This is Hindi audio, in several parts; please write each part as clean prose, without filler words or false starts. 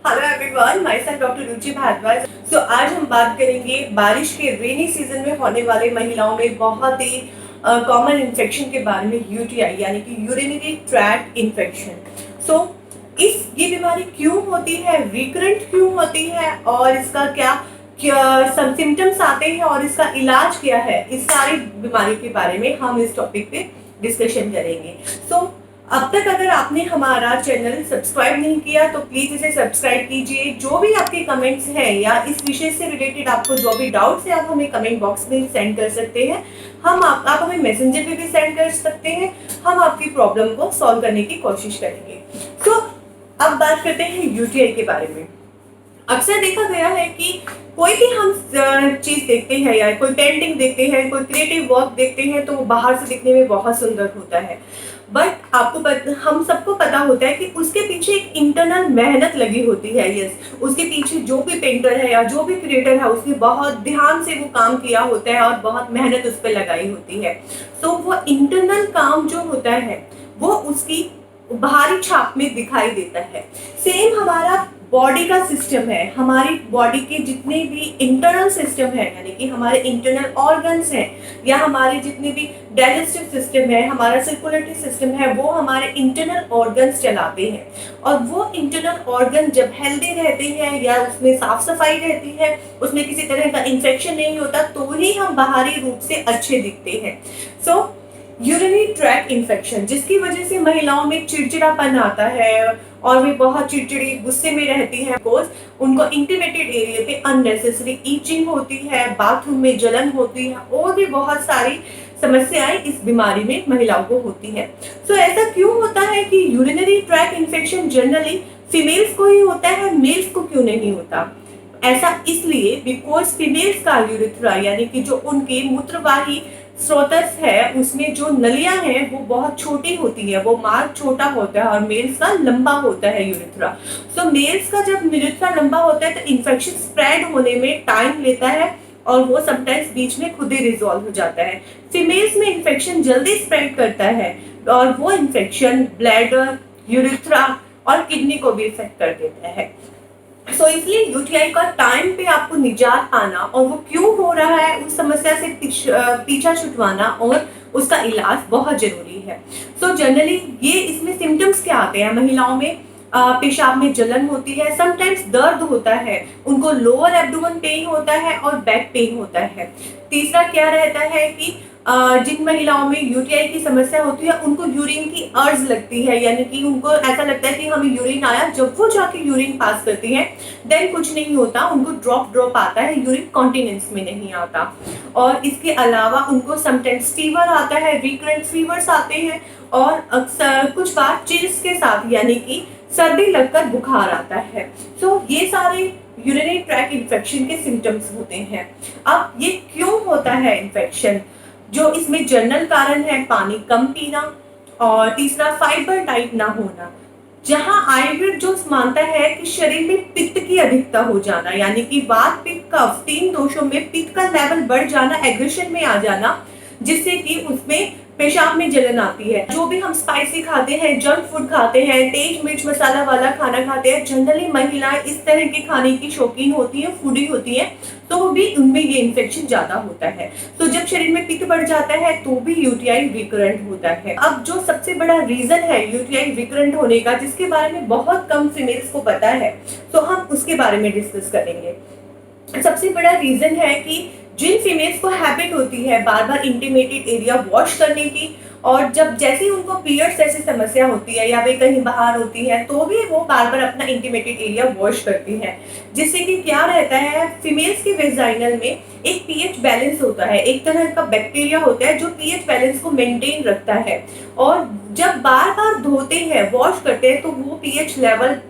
Hello everyone, myself doctor Ruchi Bhardwaj. आज हम बात करेंगे बारिश के रेनी सीजन में होने वाले महिलाओं में बहुत ही कॉमन इन्फेक्शन के बारे में, यूटीआई यानी कि यूरिनरी ट्रैक्ट इन्फेक्शन। ये बीमारी क्यों होती है, रिकरेंट क्यों होती है और इसका क्या सब सिम्टम्स आते हैं और इसका इलाज क्या है, इस सारी बीमारी के बारे में हम इस टॉपिक पे डिस्कशन करेंगे। अब तक अगर आपने हमारा चैनल सब्सक्राइब नहीं किया तो प्लीज इसे सब्सक्राइब कीजिए। जो भी आपके कमेंट्स हैं या इस विषय से रिलेटेड आपको जो भी डाउट्स है आप हमें कमेंट बॉक्स में सेंड कर सकते हैं। आप हमें मैसेंजर पे भी सेंड कर सकते हैं। हम आपकी प्रॉब्लम को सॉल्व करने की कोशिश करेंगे। अब बात करते हैं यूटीआई के बारे में। अक्सर देखा गया है कि कोई भी हम चीज देखते हैं या कोई पेंटिंग देखते हैं, कोई क्रिएटिव वर्क देखते हैं तो वो बाहर से दिखने में बहुत सुंदर होता है, बट हम सबको पता होता है कि उसके पीछे एक इंटरनल मेहनत लगी होती है। यस, उसके पीछे जो भी पेंटर है या जो भी क्रिएटर है उसने बहुत ध्यान से वो काम किया होता है और बहुत मेहनत उस पर लगाई होती है। वो इंटरनल काम जो होता है वो उसकी बाहरी छाप में दिखाई देता है। सेम हमारा बॉडी का सिस्टम है, हमारी बॉडी के जितने भी इंटरनल सिस्टम है यानी कि हमारे इंटरनल ऑर्गन्स हैं या हमारे जितने भी डाइजेस्टिव सिस्टम है, हमारा सर्कुलेटरी सिस्टम है, वो हमारे इंटरनल ऑर्गन्स चलाते हैं। और वो इंटरनल ऑर्गन जब हेल्दी रहते हैं या उसमें साफ सफाई रहती है, उसमें किसी तरह का इंफेक्शन नहीं होता, तो ही हम बाहरी रूप से अच्छे दिखते हैं। यूरिनरी ट्रैक्ट इन्फेक्शन, जिसकी वजह से महिलाओं में चिड़चिड़ापन आता है और वे बहुत चिड़चिड़ी गुस्से में रहती हैं। उनको इंटीमेटेड एरिया पे अननेसेसरी ईचिंग होती है, बाथरूम में जलन होती है और भी बहुत सारी समस्याएं इस बीमारी में महिलाओं को होती है। ऐसा क्यों होता है कि urinary tract infection generally females को ही होता है, मेल्स को क्यों नहीं होता? ऐसा इसलिए बिकॉज फीमेल्स का यूरिथ्रा यानी कि जो उनके मूत्रवाही स्रोतस है उसमें जो नलियां हैं वो बहुत छोटी होती है, वो मार्ग छोटा होता है और मेल्स का लंबा होता है यूरिथ्रा। मेल्स का जब यूरिथ्रा लंबा होता है तो इन्फेक्शन स्प्रेड होने में टाइम लेता है और वो समटाइम्स बीच में खुद ही रिजॉल्व हो जाता है। फीमेल्स में इन्फेक्शन जल्दी स्प्रेड करता है और वो इन्फेक्शन ब्लैडर, यूरिथ्रा और किडनी को भी इफेक्ट कर देता है। इसलिए यूटीआई का टाइम पे आपको निजात पाना और वो क्यों हो रहा है उस समस्या से पीछा छुटवाना और उसका इलाज बहुत जरूरी है। जनरली ये इसमें सिम्टम्स क्या आते हैं? महिलाओं में पेशाब में जलन होती है, समटाइम्स दर्द होता है, उनको लोअर एब्डोमेन पेन होता है और बैक पेन होता है। तीसरा क्या रहता है कि जिन महिलाओं में यूटीआई की समस्या होती है उनको यूरिन की अर्ज लगती है, यानी कि उनको ऐसा लगता है कि हमें यूरिन आया। जब वो जाके यूरिन पास करती है देन कुछ नहीं होता, उनको ड्रॉप आता है, यूरिन कॉन्टिनेंस में नहीं आता। और इसके अलावा उनको समटाइम्स फीवर आता है, रिकरेंट फीवर्स आते हैं और अक्सर कुछ बार चिल्स के साथ यानी कि सर्दी लगकर बुखार आता है। ये सारे यूरिनरी ट्रैक्ट इन्फेक्शन के सिम्टम्स होते हैं। अब ये क्यों होता है इन्फेक्शन? जो इसमें जनरल कारण है पानी कम पीना और तीसरा फाइबर डाइट ना होना। जहां आयुर्वेद जो मानता है कि शरीर में पित्त की अधिकता हो जाना यानी कि वात पित्त कफ तीन दोषों में पित्त का लेवल बढ़ जाना, एग्रेशन में आ जाना, जिससे कि उसमें पेशाब में जलन आती है। जो भी हम स्पाइसी खाते हैं, जंक फूड खाते हैं, तेज मिर्च मसाला वाला खाना खाते हैं, जनरली महिलाएं इस तरह के खाने की शौकीन होती है, फूडी होती है, तो भी उनमें ये इन्फेक्शन ज्यादा होता है। जब शरीर में पित्त बढ़ जाता है तो भी यूटीआई रिकरेंट होता है। अब जो सबसे बड़ा रीजन है यूटीआई रिकरेंट होने का, जिसके बारे में बहुत कम फीमेल्स को पता है, तो हम उसके बारे में डिस्कस करेंगे। सबसे बड़ा रीजन है कि जिन फीमेल्स को हैबिट होती है बार बार इंटीमेटेड एरिया वॉश करने की, और जब जैसे ही उनको पीरियड्स जैसी समस्या होती है या वे कहीं बाहर होती है तो भी वो बार बार अपना इंटीमेटेड एरिया वॉश करती है, जिससे कि क्या रहता है, फीमेल्स के वेजाइनल में एक पीएच बैलेंस होता है, एक तरह का बैक्टीरिया होता है जो पीएच बैलेंस को मेंटेन रखता है। और जब बार बार धोते हैं, वॉश करते हैं, तो वो पीएच लेवल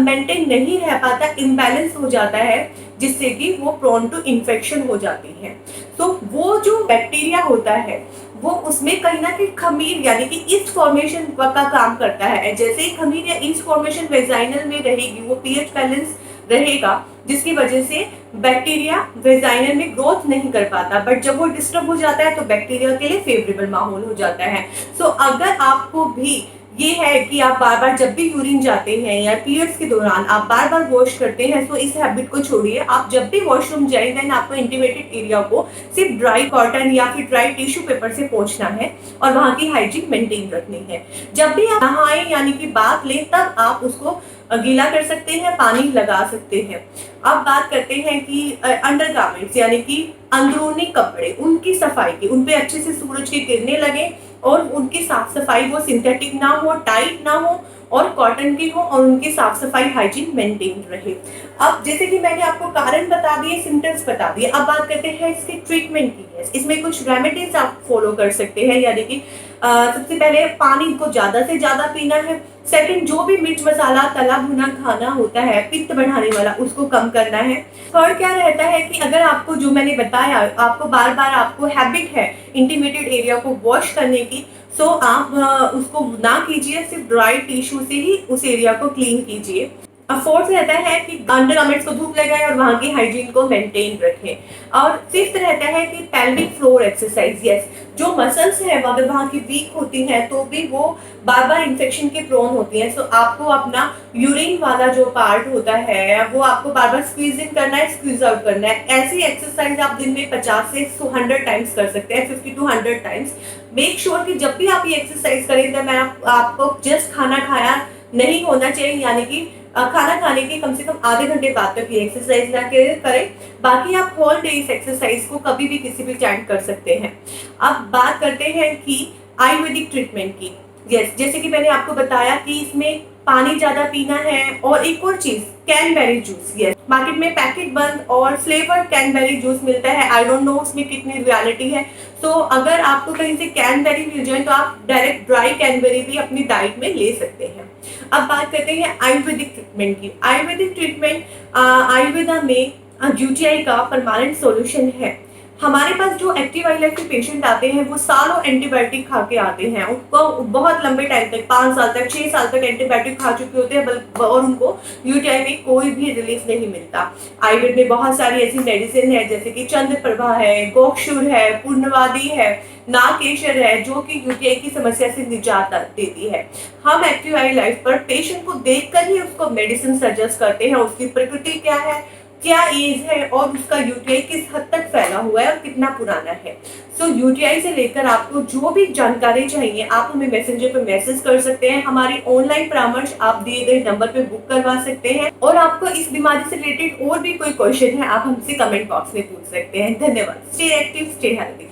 मेंटेन नहीं रह पाता, इम्बैलेंस हो जाता है, जिससे कि वो प्रोन टू इन्फेक्शन हो जाती है। वो जो बैक्टीरिया होता है वो उसमें कहीं ना कहीं खमीर यानी कि ईस्ट फॉर्मेशन का काम करता है। जैसे ही खमीर या ईस्ट फॉर्मेशन वेजाइनल में रहेगी, वो पीएच बैलेंस रहेगा, जिसकी वजह से बैक्टीरिया वेजाइनल में ग्रोथ नहीं कर पाता। बट जब वो डिस्टर्ब हो जाता है तो बैक्टीरिया के लिए फेवरेबल माहौल हो जाता है। अगर आपको भी ये है कि आप बार-बार जब भी यूरिन जाते हैं या पीरियड्स के दौरान आप बार-बार वॉश करते हैं, तो इस हैबिट को छोड़िए। आप जब भी वॉशरूम जाएँ देन आपको इंटीमेटेड एरिया को सिर्फ ड्राई कॉटन या फिर ड्राई टिश्यू पेपर से पोंछना है और वहाँ की हाइजीन मेंटेन रखनी है। जब भी आप नहाएँ यानी कि बाथ लें तब आप उसको गीला कर सकते हैं, पानी लगा सकते हैं। अब बात करते हैं कि अंडरगारमेंट्स यानी कि अंदरूनी कपड़े, उनकी सफाई की, उन पे अच्छे से सूरज की किरणें लगें और उनकी साफ-सफाई वो सिंथेटिक ना हो, टाइट ना हो और कॉटन की हो और उनकी साफ-सफाई हाइजीन मेंटेन रहे। अब जैसे कि मैंने आपको कारण बता दिए, सिम्पटम्स बता दिए, अब बात करते हैं इसकी ट्रीटमेंट की है। इसमें कुछ रेमेडीज़ आप फॉलो कर सकते हैं यानी कि सबसे पहले पानी को ज़्यादा से ज़्यादा पीना है। सेकंड, जो भी मिर्च मसाला तला भुना खाना होता है पित्त बढ़ाने वाला, उसको कम करना है। थर्ड क्या रहता है कि अगर आपको जो मैंने बताया, आपको बार-बार आपको हैबिट है इंटीमेटेड एरिया को वॉश करने की, सो आप उसको ना कीजिए, सिर्फ ड्राई टिश्यू से ही उस एरिया को क्लीन कीजिए। अब फोर्थ रहता है कि अंडरगारमेंट्स को धूप लगाएं और वहाँ की हाइजीन को मेंटेन रखें। और फिफ्थ रहता है कि पेल्विक फ्लोर एक्सरसाइज, यस, जो मसल्स हैं अगर वहाँ की वीक होती हैं तो भी वो बार बार इन्फेक्शन के प्रोन होती हैं। सो आपको अपना यूरिन वाला जो पार्ट होता है वो आपको बार बार स्क्वीज इन करना है, स्क्वीज आउट करना है। ऐसी एक्सरसाइज आप दिन में 50 से 100 टाइम्स कर सकते हैं, 50 to 100 टाइम्स। मेक श्योर कि जब भी आप ये एक्सरसाइज करें तो मैं आपको जस्ट खाना खाया नहीं होना चाहिए, यानी कि खाना खाने के कम से कम आधे घंटे बाद तक ये एक्सरसाइज ना करें। बाकी आप होल डे इस एक्सरसाइज को कभी भी किसी भी टाइम कर सकते हैं। अब बात करते हैं कि आयुर्वेदिक ट्रीटमेंट की। यस, जैसे कि मैंने आपको बताया कि इसमें पानी ज्यादा पीना है और एक और चीज, कैनबेरी जूस। यस, मार्केट में पैकेट बंद और फ्लेवर्ड कैनबेरी जूस मिलता है। आई डोंट नो उसमें कितनी रियलिटी है। तो अगर आपको कहीं से कैनबेरी मिल जाए तो आप डायरेक्ट ड्राई कैनबेरी भी अपनी डाइट में ले सकते हैं। अब बात करते हैं आयुर्वेदिक ट्रीटमेंट की। आयुर्वेदिक ट्रीटमेंट आयुर्वेदा में यूटीआई का परमानेंट सॉल्यूशन है। हमारे पास जो एक्टिव आई लाइफ के पेशेंट आते हैं वो सालों एंटीबायोटिक खा के आते हैं, उनको बहुत लंबे टाइम तक 5 साल तक 6 साल तक एंटीबायोटिक खा चुके होते हैं और उनको यूटीआई में कोई भी रिलीफ नहीं मिलता। आयुर्वेद में बहुत सारी ऐसी मेडिसिन है जैसे कि चंद्रप्रभा है, गोक्षुर है, पूर्णवादी है, नागकेशर है, जो कि यूटीआई की समस्या से निजात देती है। हम एक्टिव आई लाइफ पर पेशेंट को देखकर ही उसको मेडिसिन सजेस्ट करते हैं, उसकी प्रकृति क्या है, क्या एज है और उसका यूटीआई किस हद तक फैला हुआ है और कितना पुराना है। सो यूटीआई से लेकर आपको जो भी जानकारी चाहिए आप हमें मैसेंजर पे मैसेज कर सकते हैं। हमारी ऑनलाइन परामर्श आप दिए गए नंबर पे बुक करवा सकते हैं और आपको इस बीमारी से रिलेटेड और भी कोई क्वेश्चन है आप हमसे कमेंट बॉक्स में पूछ सकते हैं। धन्यवाद। Stay active, stay healthy.